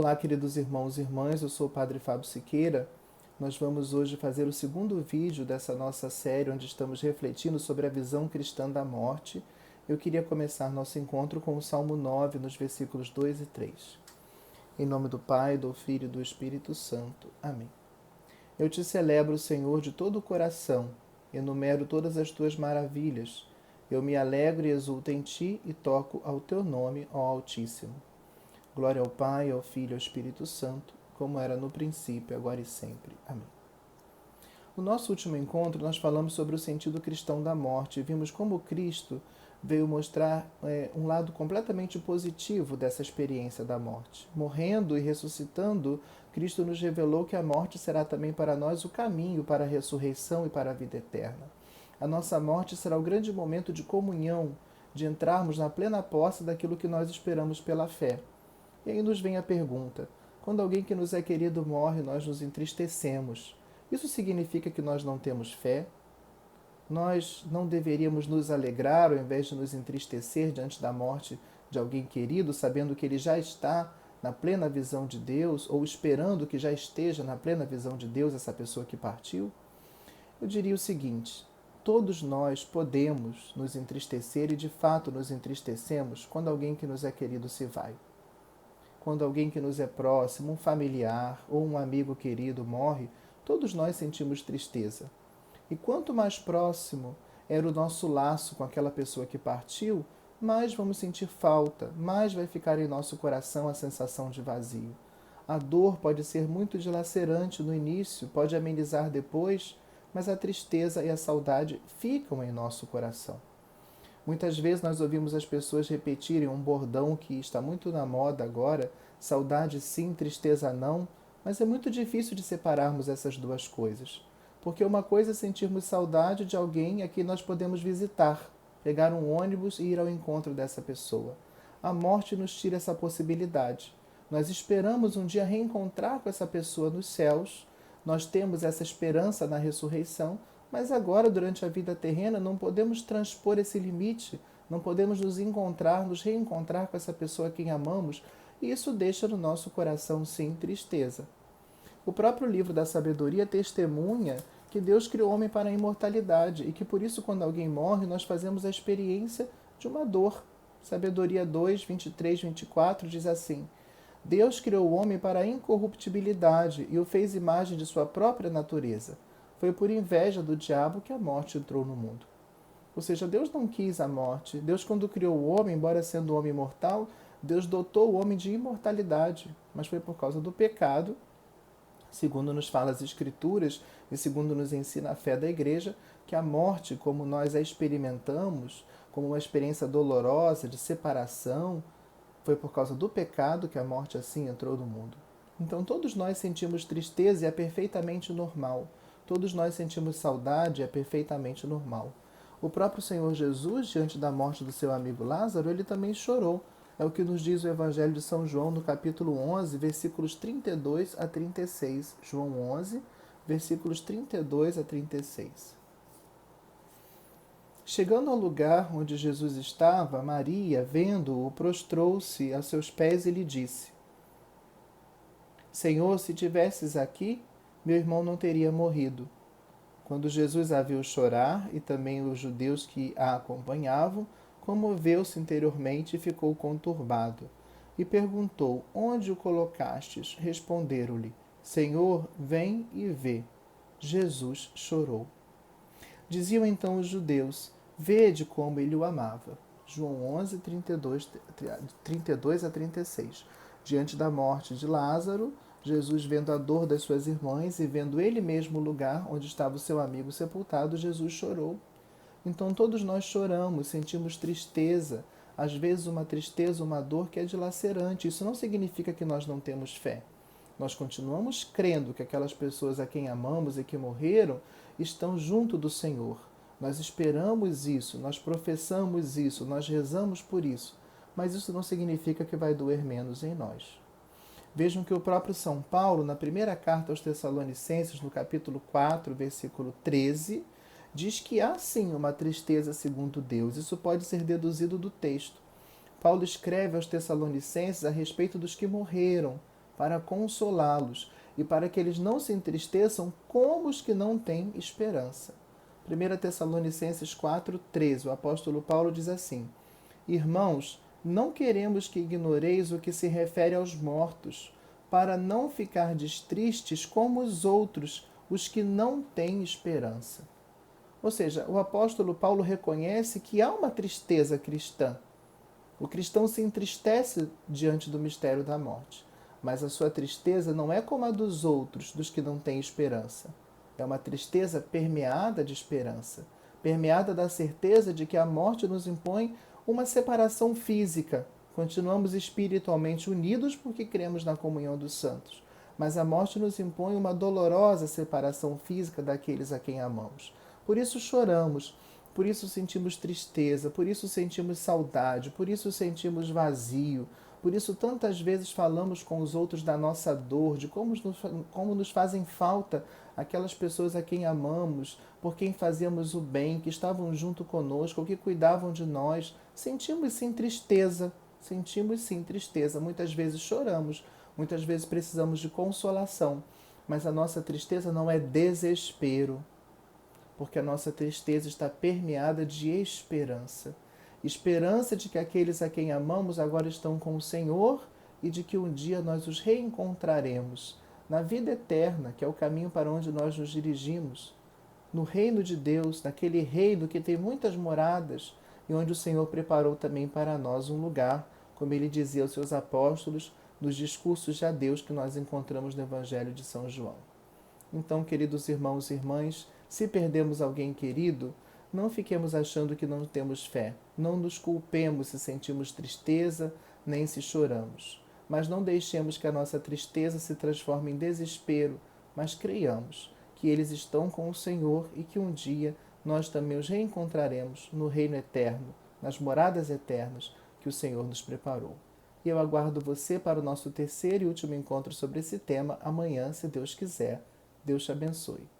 Olá, queridos irmãos e irmãs, eu sou o Padre Fábio Siqueira. Nós vamos hoje fazer o segundo vídeo dessa nossa série, onde estamos refletindo sobre a visão cristã da morte. Eu queria começar nosso encontro com o Salmo 9, nos versículos 2 e 3. Em nome do Pai, do Filho e do Espírito Santo. Amém. Eu te celebro, Senhor, de todo o coração, enumero todas as tuas maravilhas. Eu me alegro e exulto em ti e toco ao teu nome, ó Altíssimo. Glória ao Pai, ao Filho e ao Espírito Santo, como era no princípio, agora e sempre. Amém. No nosso último encontro, nós falamos sobre o sentido cristão da morte e vimos como Cristo veio mostrar um lado completamente positivo dessa experiência da morte. Morrendo e ressuscitando, Cristo nos revelou que a morte será também para nós o caminho para a ressurreição e para a vida eterna. A nossa morte será o grande momento de comunhão, de entrarmos na plena posse daquilo que nós esperamos pela fé. E aí nos vem a pergunta: quando alguém que nos é querido morre, nós nos entristecemos. Isso significa que nós não temos fé? Nós não deveríamos nos alegrar ao invés de nos entristecer diante da morte de alguém querido, sabendo que ele já está na plena visão de Deus, ou esperando que já esteja na plena visão de Deus essa pessoa que partiu? Eu diria o seguinte: todos nós podemos nos entristecer e de fato nos entristecemos quando alguém que nos é querido se vai. Quando alguém que nos é próximo, um familiar ou um amigo querido morre, todos nós sentimos tristeza. E quanto mais próximo era o nosso laço com aquela pessoa que partiu, mais vamos sentir falta, mais vai ficar em nosso coração a sensação de vazio. A dor pode ser muito dilacerante no início, pode amenizar depois, mas a tristeza e a saudade ficam em nosso coração. Muitas vezes nós ouvimos as pessoas repetirem um bordão que está muito na moda agora: saudade sim, tristeza não, mas é muito difícil de separarmos essas duas coisas. Porque uma coisa é sentirmos saudade de alguém a quem nós podemos visitar, pegar um ônibus e ir ao encontro dessa pessoa. A morte nos tira essa possibilidade. Nós esperamos um dia reencontrar com essa pessoa nos céus, nós temos essa esperança na ressurreição, mas agora, durante a vida terrena, não podemos transpor esse limite, não podemos nos encontrar, nos reencontrar com essa pessoa a quem amamos, e isso deixa no nosso coração, sim, tristeza. O próprio livro da sabedoria testemunha que Deus criou o homem para a imortalidade e que por isso, quando alguém morre, nós fazemos a experiência de uma dor. Sabedoria 2, 23, 24 diz assim: Deus criou o homem para a incorruptibilidade e o fez imagem de sua própria natureza. Foi por inveja do diabo que a morte entrou no mundo. Ou seja, Deus não quis a morte. Deus, quando criou o homem, embora sendo um homem mortal, Deus dotou o homem de imortalidade. Mas foi por causa do pecado, segundo nos fala as Escrituras e segundo nos ensina a fé da Igreja, que a morte, como nós a experimentamos, como uma experiência dolorosa de separação, foi por causa do pecado que a morte assim entrou no mundo. Então todos nós sentimos tristeza e é perfeitamente normal. Todos nós sentimos saudade e é perfeitamente normal. O próprio Senhor Jesus, diante da morte do seu amigo Lázaro, ele também chorou. É o que nos diz o Evangelho de São João, no capítulo 11, versículos 32 a 36. João 11, versículos 32 a 36. Chegando ao lugar onde Jesus estava, Maria, vendo-o, prostrou-se a seus pés e lhe disse: Senhor, se tivesses aqui, meu irmão não teria morrido. Quando Jesus a viu chorar, e também os judeus que a acompanhavam, comoveu-se interiormente e ficou conturbado. E perguntou: Onde o colocastes? Responderam-lhe: Senhor, vem e vê. Jesus chorou. Diziam então os judeus: Vede como ele o amava. João 11, 32 a 36. Diante da morte de Lázaro, Jesus, vendo a dor das suas irmãs e vendo ele mesmo o lugar onde estava o seu amigo sepultado, Jesus chorou. Então todos nós choramos, sentimos tristeza, às vezes uma tristeza, uma dor que é dilacerante. Isso não significa que nós não temos fé. Nós continuamos crendo que aquelas pessoas a quem amamos e que morreram estão junto do Senhor. Nós esperamos isso, nós professamos isso, nós rezamos por isso. Mas isso não significa que vai doer menos em nós. Vejam que o próprio São Paulo, na primeira carta aos Tessalonicenses, no capítulo 4, versículo 13, diz que há sim uma tristeza segundo Deus. Isso pode ser deduzido do texto. Paulo escreve aos Tessalonicenses a respeito dos que morreram, para consolá-los e para que eles não se entristeçam como os que não têm esperança. 1 Tessalonicenses 4,13, o apóstolo Paulo diz assim: Irmãos, não queremos que ignoreis o que se refere aos mortos, para não ficardes tristes como os outros, os que não têm esperança. Ou seja, o apóstolo Paulo reconhece que há uma tristeza cristã. O cristão se entristece diante do mistério da morte, mas a sua tristeza não é como a dos outros, dos que não têm esperança. É uma tristeza permeada de esperança, permeada da certeza de que a morte nos impõe uma separação física. Continuamos espiritualmente unidos porque cremos na comunhão dos santos, mas a morte nos impõe uma dolorosa separação física daqueles a quem amamos. Por isso choramos, por isso sentimos tristeza, por isso sentimos saudade, por isso sentimos vazio, por isso tantas vezes falamos com os outros da nossa dor, de como nos fazem falta aquelas pessoas a quem amamos, por quem fazíamos o bem, que estavam junto conosco, que cuidavam de nós. Sentimos sim tristeza. Muitas vezes choramos, muitas vezes precisamos de consolação, mas a nossa tristeza não é desespero, porque a nossa tristeza está permeada de esperança. Esperança de que aqueles a quem amamos agora estão com o Senhor e de que um dia nós os reencontraremos na vida eterna, que é o caminho para onde nós nos dirigimos, no reino de Deus, naquele reino que tem muitas moradas e onde o Senhor preparou também para nós um lugar, como ele dizia aos seus apóstolos, nos discursos de Deus que nós encontramos no Evangelho de São João. Então, queridos irmãos e irmãs, se perdemos alguém querido, não fiquemos achando que não temos fé. Não nos culpemos se sentimos tristeza, nem se choramos. Mas não deixemos que a nossa tristeza se transforme em desespero, mas creiamos que eles estão com o Senhor e que um dia nós também os reencontraremos no reino eterno, nas moradas eternas que o Senhor nos preparou. E eu aguardo você para o nosso terceiro e último encontro sobre esse tema amanhã, se Deus quiser. Deus te abençoe.